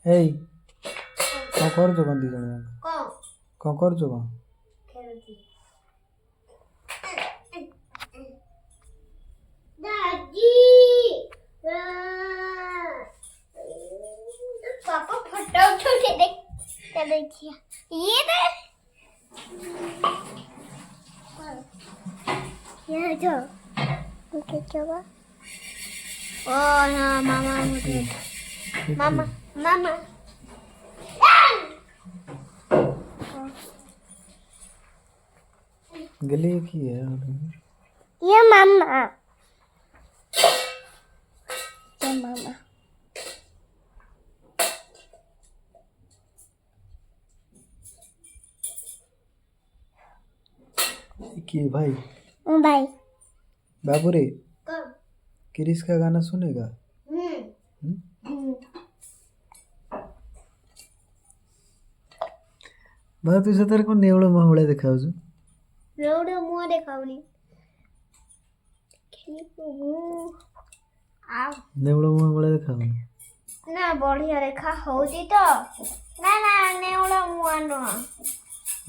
ଏଇ କଣ କରୁଛ କଣ ଦି ଜଣ କଣ କରୁଛ କଣ? पापा फोटो उठा के देख क्या देखिए ये जो ओके चलो ओ हाँ मामा मुझे मामा मामा गले की है ये मामा की भाई भाई बाबू रे क्रिस का गाना सुनेगा? भाई तू सତରେ କଣ ନେଉଳ ମୁହଁ ଭଳିଆ ଦେଖାଯାଉଛୁ? ନେଉଳ ମୁହଁ ଦେଖାଉନି ନେଉଳ ମୁହଁ ଭଳିଆ ଦେଖାଯାଉନି ନା ବଢିଆ ଦେଖା ହଉଛି ତ ନା ନା ନେଉଳ ମୁହଁ ନୁହଁ।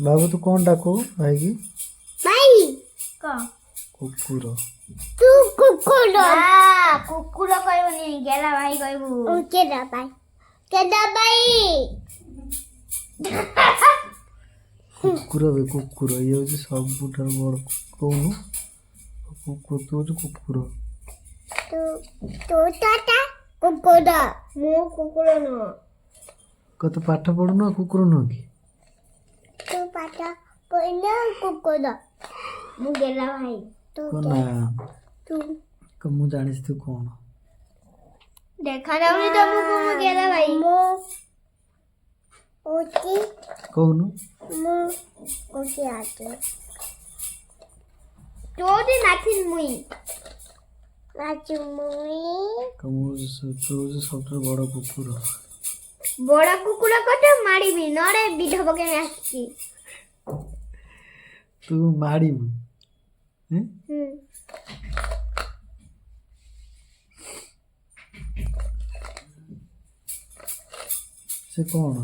ବାବୁ ତୁ କଣ ଡାକୁ ଭାଇ କି? ଭାଇ କଣ କୁକୁର ତୁ କୁକୁର କୁକୁର କହିବୁନି ଗେଲା ଭାଇ କହିବୁ କେଡା ଭାଇ କୁକୁର ବେ କୁକୁର ଇଏ ହଉଛି ସବୁଠାରୁ ବଡ଼ କହୁନୁ କୁକୁର ତୁ ହଉଛି କୁକୁର ତୁ ଟାଟା କୁକୁର ମୁଁ କୁକୁର ନୁହଁ କତ ପାଠ ପଢୁନୁ କୁକୁର ନୁହଁ କି? ତୁ ପାଠ ପଢିଲେ କୁକୁର ମୁଁ ଗେଲା ଭାଇ ତୁ ନା ତୁ ମୁଁ ଜାଣିଛି ତୁ କଣ ଦେଖା ଯାଉନି ତମକୁ ମୁଁ ଗେଲା ଭାଇ ମୁଁ ଓଟି କହୁନୁ ମୁଁ ଓଟି ଆତେ ତୋଟି ନାଚିन ମୁଇ ନାଚୁ ମୁଇ ତୁ ହଉଛି ସବୁଠାରୁ ବଡ଼ କୁକୁର ବଡ଼ କୁକୁର କଟେ ମାରିବି ନରେ ବିଧ ପକେଇ ଆସିଛି ତୁ ମାରିବୁ ସେ କଣ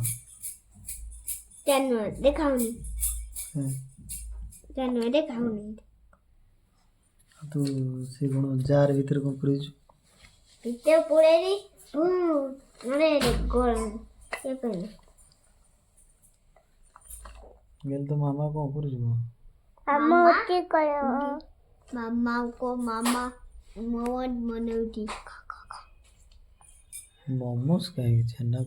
ଜାନ ଦେଖାଉନି ତୁ ସେ କଣ ଜାର ଭିତରେ କଣ ପୁରେଇଛୁ ଭିତରେ ପୁରେଇଲି ନରେ ଗୋଳ ये पहले गेल तो मामा को ऊपर जो मामा के करो मामा को मामा मोमोज बनाउटी मोमोज कहीं छन्ना